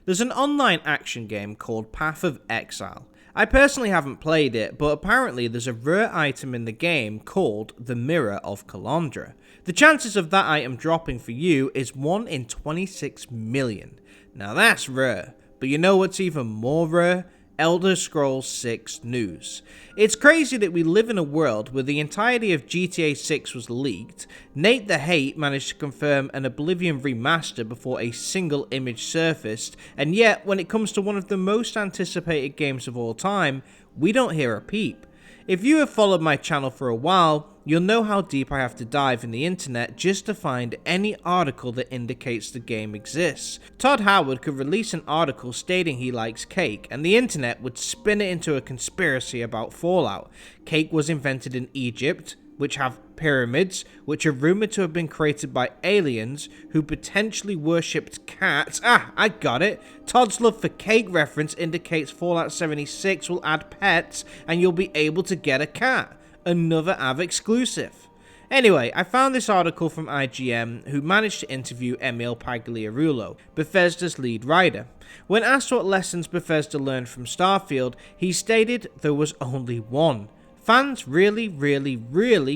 There's an online action game called Path of Exile. I personally haven't played it, but apparently there's a rare item in the game called the Mirror of Calandra. The chances of that item dropping for you is 1 in 26 million. Now that's rare, but you know what's even more rare? Elder Scrolls 6 news. It's crazy that we live in a world where the entirety of GTA 6 was leaked, Nate the Hate managed to confirm an Oblivion remaster before a single image surfaced, and yet when it comes to one of the most anticipated games of all time, we don't hear a peep. If you have followed my channel for a while, you'll know how deep I have to dive in the internet just to find any article that indicates the game exists. Todd Howard could release an article stating he likes cake, and the internet would spin it into a conspiracy about Fallout. Cake was invented in Egypt, which have pyramids, which are rumored to have been created by aliens who potentially worshipped cats. I got it. Todd's love for cake reference indicates Fallout 76 will add pets and you'll be able to get a cat. Another AV exclusive. Anyway, I found this article from IGN, who managed to interview Emil Pagliarulo, Bethesda's lead writer. When asked what lessons Bethesda learned from Starfield, he stated there was only one. Fans really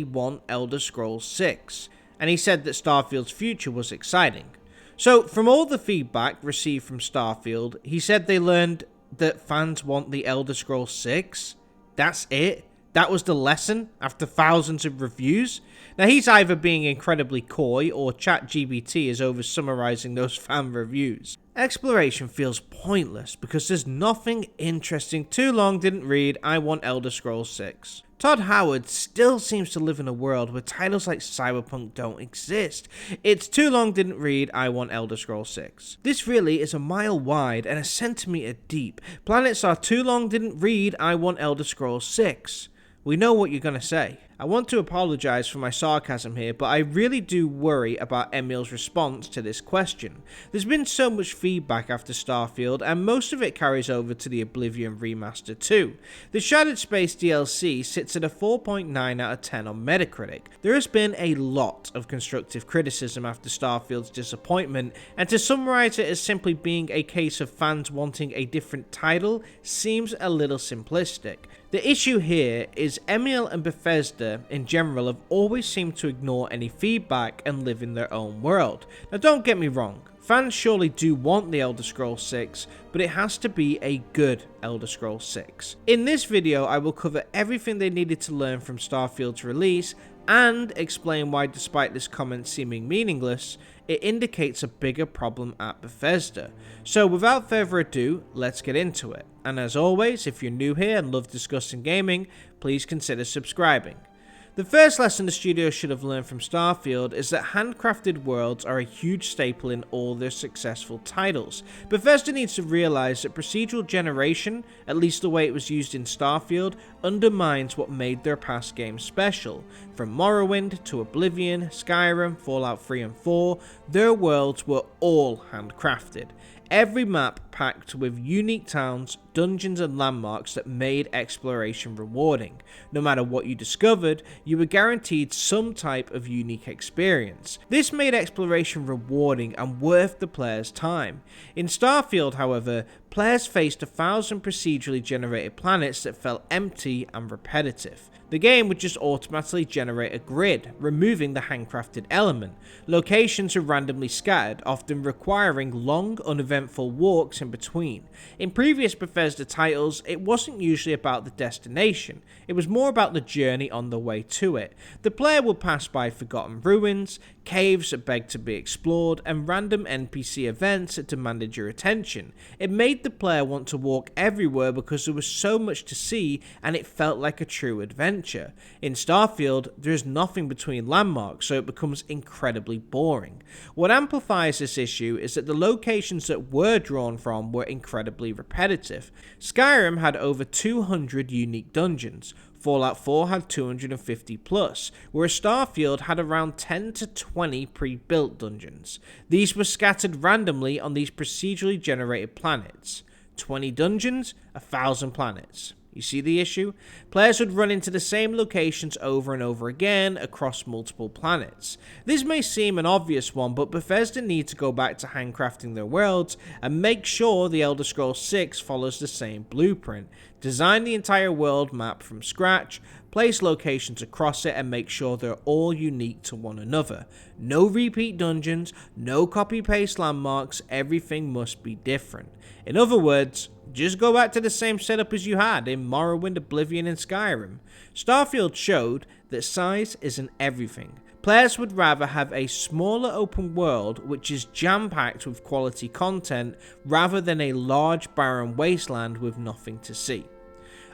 want Elder Scrolls 6, and he said that Starfield's future was exciting. So, from all the feedback received from Starfield, he said they learned that fans want the Elder Scrolls 6? That's it? That was the lesson after thousands of reviews? Now he's either being incredibly coy or ChatGPT is over summarizing those fan reviews. Exploration feels pointless because there's nothing interesting. Too long didn't read I want Elder Scrolls 6. Todd Howard still seems to live in a world where titles like Cyberpunk don't exist. It's too long didn't read I want Elder Scrolls 6. This really is a mile wide and a centimeter deep. Planets are too long didn't read I want Elder Scrolls 6. We know what you're going to say. I want to apologize for my sarcasm here, but I really do worry about Emil's response to this question. There's been so much feedback after Starfield, and most of it carries over to the Oblivion remaster too. The Shattered Space DLC sits at a 4.9 out of 10 on Metacritic. There has been a lot of constructive criticism after Starfield's disappointment, and to summarize it as simply being a case of fans wanting a different title seems a little simplistic. The issue here is Emil and Bethesda in general have always seemed to ignore any feedback and live in their own world. Now don't get me wrong, fans surely do want the Elder Scrolls 6, but it has to be a good Elder Scrolls 6. In this video I will cover everything they needed to learn from Starfield's release and explain why, despite this comment seeming meaningless, it indicates a bigger problem at Bethesda. So without further ado, let's get into it. And as always, if you're new here and love discussing gaming, please consider subscribing. The first lesson the studio should have learned from Starfield is that handcrafted worlds are a huge staple in all their successful titles. Bethesda needs to realize that procedural generation, at least the way it was used in Starfield, undermines what made their past games special. From Morrowind to Oblivion, Skyrim, Fallout 3 and 4, their worlds were all handcrafted. Every map packed with unique towns, dungeons and landmarks that made exploration rewarding. No matter what you discovered, you were guaranteed some type of unique experience. This made exploration rewarding and worth the player's time. In Starfield, however, players faced 1,000 procedurally generated planets that felt empty and repetitive. The game would just automatically generate a grid, removing the handcrafted element. Locations are randomly scattered, often requiring long, uneventful walks in between. In previous Bethesda titles, it wasn't usually about the destination, it was more about the journey on the way to it. The player would pass by forgotten ruins, caves that begged to be explored, and random NPC events that demanded your attention. It made the player want to walk everywhere because there was so much to see and it felt like a true adventure. In Starfield, there is nothing between landmarks, so it becomes incredibly boring. What amplifies this issue is that the locations that were drawn from were incredibly repetitive. Skyrim had over 200 unique dungeons. Fallout 4 had 250 plus, whereas Starfield had around 10 to 20 pre-built dungeons. These were scattered randomly on these procedurally generated planets. 20 dungeons, 1,000 planets. You see the issue? Players would run into the same locations over and over again across multiple planets. This may seem an obvious one, but Bethesda need to go back to handcrafting their worlds and make sure the Elder Scrolls 6 follows the same blueprint. Design the entire world map from scratch, place locations across it, and make sure they're all unique to one another. No repeat dungeons, no copy-paste landmarks, everything must be different. In other words, just go back to the same setup as you had in Morrowind, Oblivion, and Skyrim. Starfield showed that size isn't everything. Players would rather have a smaller open world which is jam-packed with quality content rather than a large barren wasteland with nothing to see.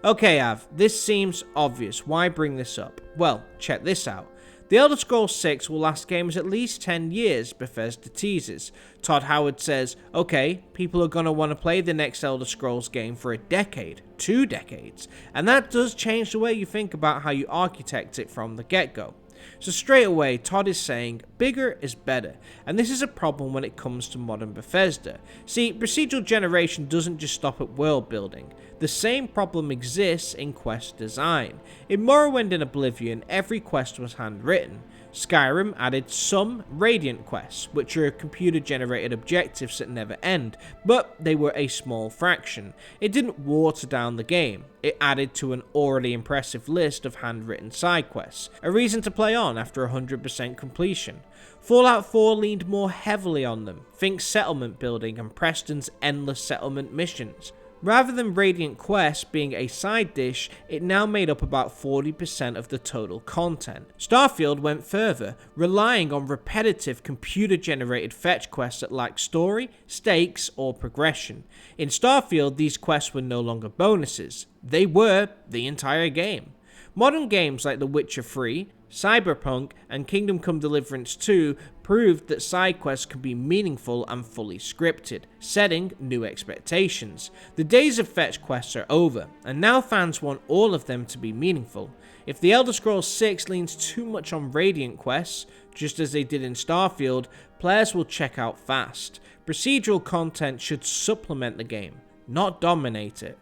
Okay Av, this seems obvious, why bring this up? Well, check this out. The Elder Scrolls 6 will last gamers at least 10 years, Bethesda teases. Todd Howard says, okay, people are going to want to play the next Elder Scrolls game for a decade, 2 decades, and that does change the way you think about how you architect it from the get-go. So straight away, Todd is saying bigger is better, and this is a problem when it comes to modern Bethesda. See, procedural generation doesn't just stop at world building. The same problem exists in quest design. In Morrowind and Oblivion, every quest was handwritten. Skyrim added some Radiant quests, which are computer-generated objectives that never end, but they were a small fraction. It didn't water down the game. It added to an already impressive list of handwritten side quests, a reason to play on after 100% completion. Fallout 4 leaned more heavily on them, think settlement building and Preston's endless settlement missions. Rather than Radiant quests being a side dish, it now made up about 40% of the total content. Starfield went further, relying on repetitive computer-generated fetch quests that lacked story, stakes, or progression. In Starfield, these quests were no longer bonuses. They were the entire game. Modern games like The Witcher 3, Cyberpunk, and Kingdom Come Deliverance 2 proved that side quests can be meaningful and fully scripted, setting new expectations. The days of fetch quests are over, and now fans want all of them to be meaningful. If The Elder Scrolls 6 leans too much on Radiant quests, just as they did in Starfield, players will check out fast. Procedural content should supplement the game, not dominate it.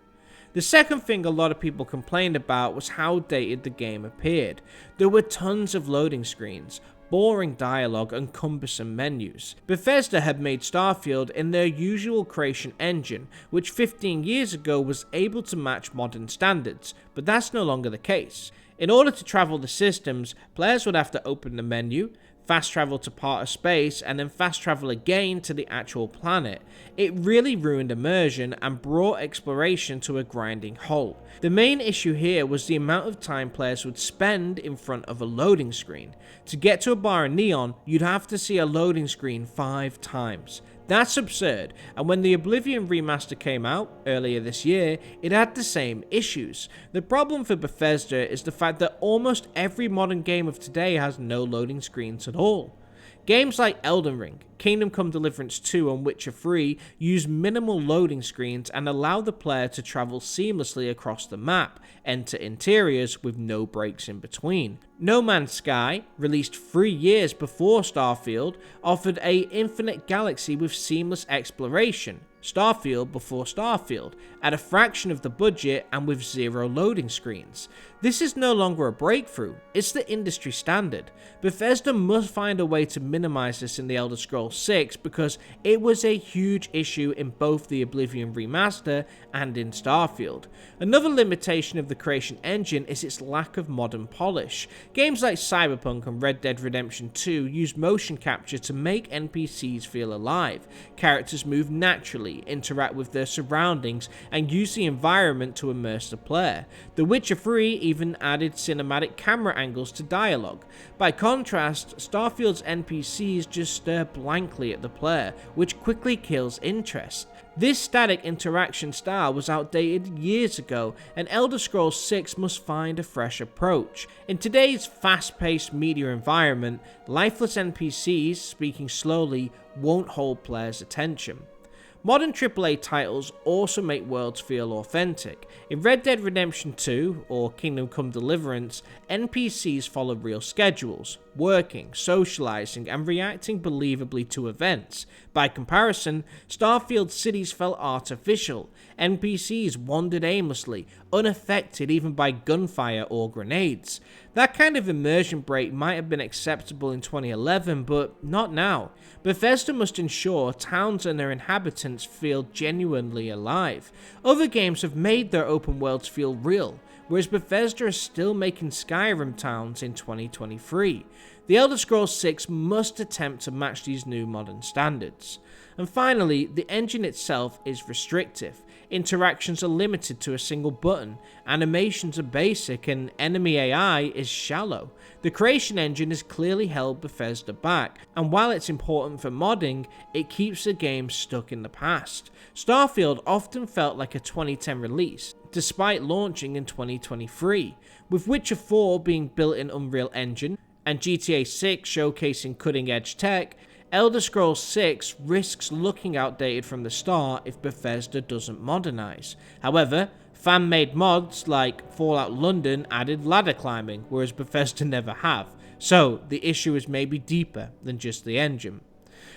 The second thing a lot of people complained about was how dated the game appeared. There were tons of loading screens, boring dialogue, and cumbersome menus. Bethesda had made Starfield in their usual creation engine, which 15 years ago was able to match modern standards, but that's no longer the case. In order to travel the systems, players would have to open the menu, fast travel to part of space, and then fast travel again to the actual planet. It really ruined immersion and brought exploration to a grinding halt. The main issue here was the amount of time players would spend in front of a loading screen. To get to a bar in Neon, you'd have to see a loading screen 5 times. That's absurd, and when the Oblivion remaster came out earlier this year, it had the same issues. The problem for Bethesda is the fact that almost every modern game of today has no loading screens at all. Games like Elden Ring, Kingdom Come Deliverance 2 and Witcher 3 use minimal loading screens and allow the player to travel seamlessly across the map, enter interiors with no breaks in between. No Man's Sky, released 3 years before Starfield, offered an infinite galaxy with seamless exploration. Starfield before Starfield, at a fraction of the budget and with 0 loading screens. This is no longer a breakthrough, it's the industry standard. Bethesda must find a way to minimize this in the Elder Scrolls 6 because it was a huge issue in both the Oblivion remaster and in Starfield. Another limitation of the creation engine is its lack of modern polish. Games like Cyberpunk and Red Dead Redemption 2 use motion capture to make NPCs feel alive. Characters move naturally, interact with their surroundings, and use the environment to immerse the player. The Witcher 3 even added cinematic camera angles to dialogue. By contrast, Starfield's NPCs just stare blankly at the player, which quickly kills interest. This static interaction style was outdated years ago, and Elder Scrolls 6 must find a fresh approach. In today's fast-paced media environment, lifeless NPCs speaking slowly won't hold players' attention. Modern AAA titles also make worlds feel authentic. In Red Dead Redemption 2, or Kingdom Come Deliverance, NPCs follow real schedules, working, socializing, and reacting believably to events. By comparison, Starfield cities felt artificial, NPCs wandered aimlessly, unaffected even by gunfire or grenades. That kind of immersion break might have been acceptable in 2011, but not now. Bethesda must ensure towns and their inhabitants feel genuinely alive. Other games have made their open worlds feel real, whereas Bethesda is still making Skyrim towns in 2023. The Elder Scrolls 6 must attempt to match these new modern standards. And finally, the engine itself is restrictive. Interactions are limited to a single button, animations are basic, and enemy AI is shallow. The creation engine has clearly held Bethesda back, and while it's important for modding, it keeps the game stuck in the past. Starfield often felt like a 2010 release, despite launching in 2023, with Witcher 4 being built in Unreal Engine, and GTA 6 showcasing cutting-edge tech. Elder Scrolls 6 risks looking outdated from the start if Bethesda doesn't modernize. However, fan-made mods like Fallout London added ladder climbing, whereas Bethesda never have, so the issue is maybe deeper than just the engine.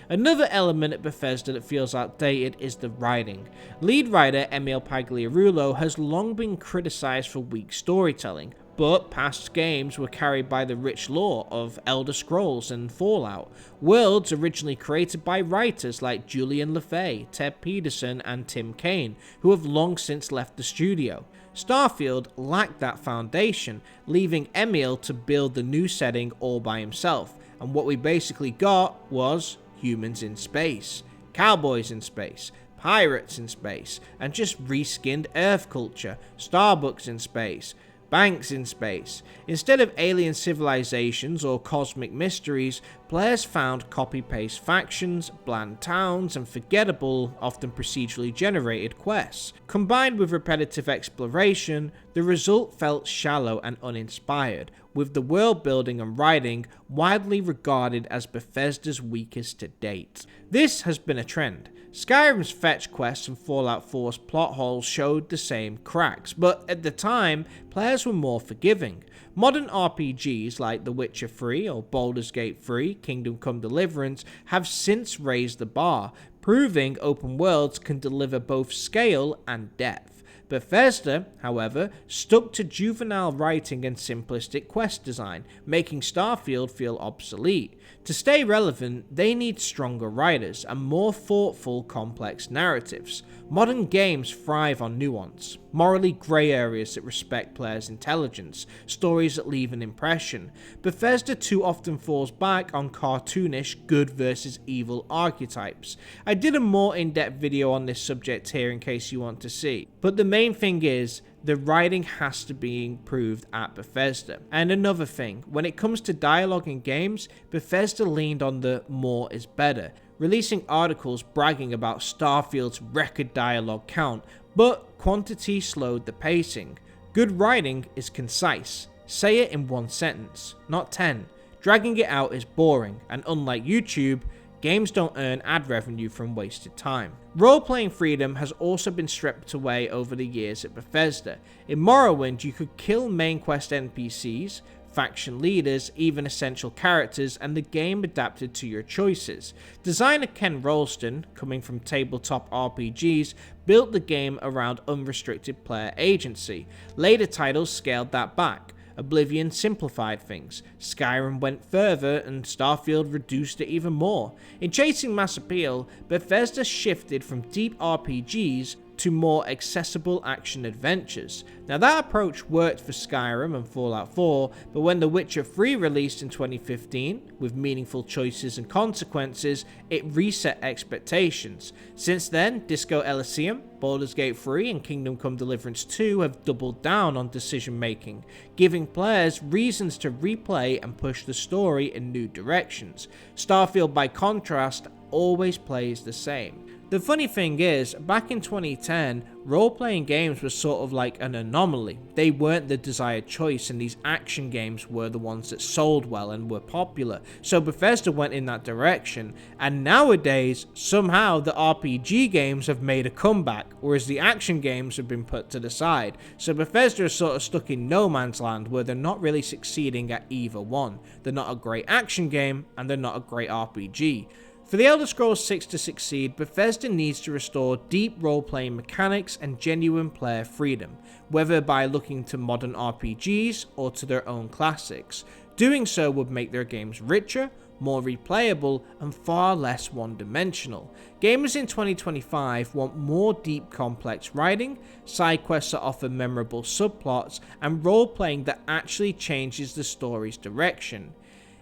Another element at Bethesda that feels outdated is the writing. Lead writer Emil Pagliarulo has long been criticized for weak storytelling, but past games were carried by the rich lore of Elder Scrolls and Fallout, worlds originally created by writers like Julian LeFay, Ted Peterson, and Tim Kaine, who have long since left the studio. Starfield lacked that foundation, leaving Emil to build the new setting all by himself, and what we basically got was humans in space, cowboys in space, pirates in space, and just reskinned Earth culture, Starbucks in space, banks in space. Instead of alien civilizations or cosmic mysteries, players found copy-paste factions, bland towns, and forgettable, often procedurally generated quests. Combined with repetitive exploration, the result felt shallow and uninspired, with the world building and writing widely regarded as Bethesda's weakest to date. This has been a trend. Skyrim's fetch quests and Fallout 4's plot holes showed the same cracks, but at the time, players were more forgiving. Modern RPGs like The Witcher 3 or Baldur's Gate 3, Kingdom Come Deliverance have since raised the bar, proving open worlds can deliver both scale and depth. Bethesda, however, stuck to juvenile writing and simplistic quest design, making Starfield feel obsolete. To stay relevant, they need stronger writers and more thoughtful, complex narratives. Modern games thrive on nuance, morally grey areas that respect players' intelligence, stories that leave an impression. Bethesda too often falls back on cartoonish good versus evil archetypes. I did a more in-depth video on this subject here in case you want to see, but the main thing is, the writing has to be improved at Bethesda. And another thing, when it comes to dialogue in games, Bethesda leaned on the more is better, releasing articles bragging about Starfield's record dialogue count, but quantity slowed the pacing. Good writing is concise. Say it in one sentence, not 10. Dragging it out is boring, and unlike YouTube, games don't earn ad revenue from wasted time. Role-playing freedom has also been stripped away over the years at Bethesda. In Morrowind, you could kill main quest NPCs, faction leaders, even essential characters, and the game adapted to your choices. Designer Ken Rolston, coming from tabletop RPGs, built the game around unrestricted player agency. Later titles scaled that back. Oblivion simplified things, Skyrim went further, and Starfield reduced it even more. In chasing mass appeal, Bethesda shifted from deep RPGs to more accessible action adventures. Now that approach worked for Skyrim and Fallout 4, but when The Witcher 3 released in 2015, with meaningful choices and consequences, it reset expectations. Since then, Disco Elysium, Baldur's Gate 3 and Kingdom Come Deliverance 2 have doubled down on decision making, giving players reasons to replay and push the story in new directions. Starfield, by contrast, always plays the same. The funny thing is, back in 2010, role-playing games were sort of like an anomaly. They weren't the desired choice, and these action games were the ones that sold well and were popular. So Bethesda went in that direction, and nowadays, somehow the RPG games have made a comeback, whereas the action games have been put to the side. So Bethesda is sort of stuck in no man's land where they're not really succeeding at either one. They're not a great action game, and they're not a great RPG. For The Elder Scrolls 6 to succeed, Bethesda needs to restore deep role-playing mechanics and genuine player freedom, whether by looking to modern RPGs or to their own classics. Doing so would make their games richer, more replayable, and far less one-dimensional. Gamers in 2025 want more deep, complex writing, side quests that offer memorable subplots, and role-playing that actually changes the story's direction.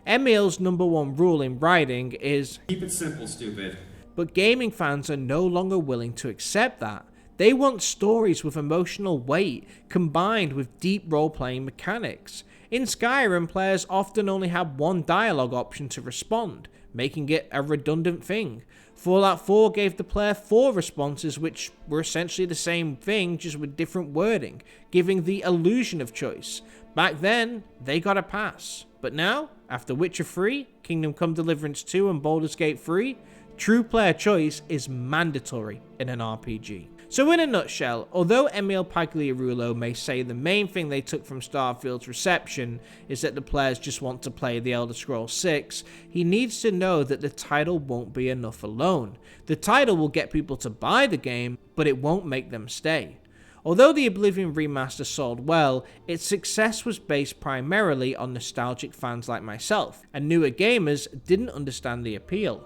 Emil's #1 rule in writing is, keep it simple, stupid. But gaming fans are no longer willing to accept that. They want stories with emotional weight combined with deep role-playing mechanics. In Skyrim, players often only have one dialogue option to respond, making it a redundant thing. Fallout 4 gave the player 4 responses which were essentially the same thing, just with different wording, giving the illusion of choice. Back then, they got a pass. But now, after Witcher 3, Kingdom Come Deliverance 2 and Baldur's Gate 3, true player choice is mandatory in an RPG. So in a nutshell, although Emil Pagliarulo may say the main thing they took from Starfield's reception is that the players just want to play The Elder Scrolls 6, he needs to know that the title won't be enough alone. The title will get people to buy the game, but it won't make them stay. Although the Oblivion remaster sold well, its success was based primarily on nostalgic fans like myself, and newer gamers didn't understand the appeal.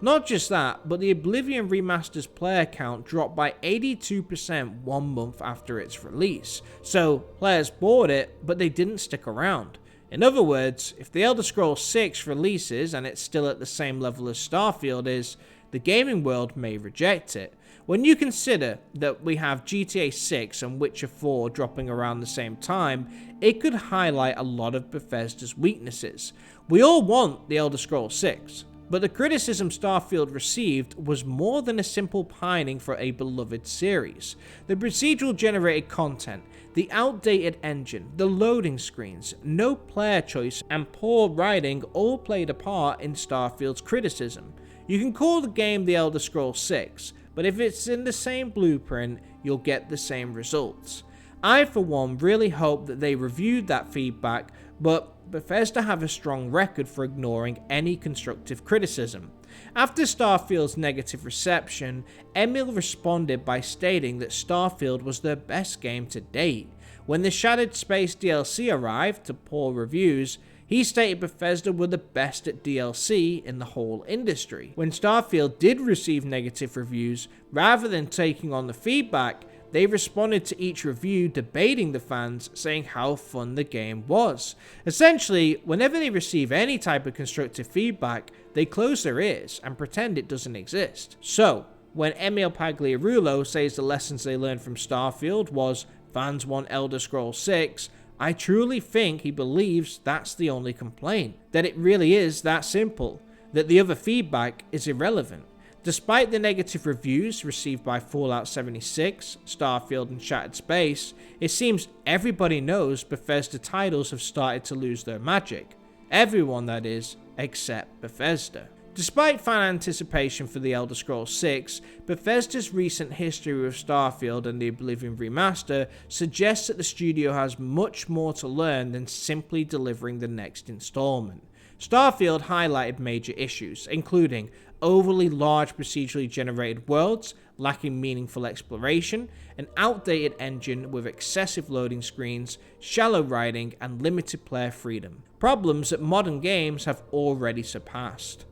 Not just that, but the Oblivion remaster's player count dropped by 82% 1 month after its release, so players bought it, but they didn't stick around. In other words, if The Elder Scrolls 6 releases and it's still at the same level as Starfield is, the gaming world may reject it. When you consider that we have GTA 6 and Witcher 4 dropping around the same time, it could highlight a lot of Bethesda's weaknesses. We all want The Elder Scrolls 6, but the criticism Starfield received was more than a simple pining for a beloved series. The procedural generated content, the outdated engine, the loading screens, no player choice, and poor writing all played a part in Starfield's criticism. You can call the game The Elder Scrolls 6, but if it's in the same blueprint, you'll get the same results. I, for one, really hope that they reviewed that feedback, but Bethesda have a strong record for ignoring any constructive criticism. After Starfield's negative reception, Emil responded by stating that Starfield was their best game to date. When the Shattered Space DLC arrived to poor reviews, he stated Bethesda were the best at DLC in the whole industry. When Starfield did receive negative reviews, rather than taking on the feedback, they responded to each review debating the fans, saying how fun the game was. Essentially, whenever they receive any type of constructive feedback, they close their ears and pretend it doesn't exist. So, when Emil Pagliarulo says the lessons they learned from Starfield was fans want Elder Scrolls 6, I truly think he believes that's the only complaint, that it really is that simple, that the other feedback is irrelevant. Despite the negative reviews received by Fallout 76, Starfield and Shattered Space, it seems everybody knows Bethesda titles have started to lose their magic. Everyone, that is, except Bethesda. Despite fan anticipation for The Elder Scrolls 6, Bethesda's recent history with Starfield and the Oblivion remaster suggests that the studio has much more to learn than simply delivering the next installment. Starfield highlighted major issues, including overly large procedurally generated worlds, lacking meaningful exploration, an outdated engine with excessive loading screens, shallow writing, and limited player freedom. Problems that modern games have already surpassed.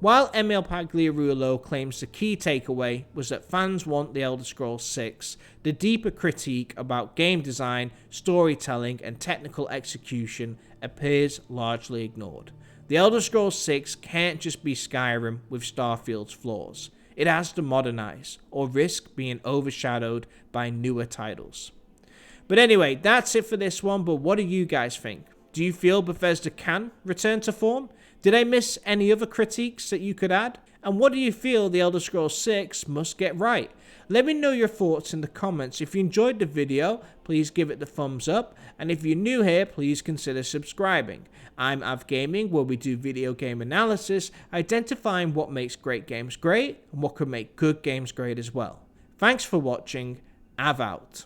While Emil Pagliarulo claims the key takeaway was that fans want The Elder Scrolls 6, the deeper critique about game design, storytelling, and technical execution appears largely ignored. The Elder Scrolls 6 can't just be Skyrim with Starfield's flaws. It has to modernize, or risk being overshadowed by newer titles. But anyway, that's it for this one, but what do you guys think? Do you feel Bethesda can return to form? Did I miss any other critiques that you could add? And what do you feel The Elder Scrolls 6 must get right? Let me know your thoughts in the comments. If you enjoyed the video, please give it the thumbs up. And if you're new here, please consider subscribing. I'm Av Gaming, where we do video game analysis, identifying what makes great games great and what could make good games great as well. Thanks for watching. Av out.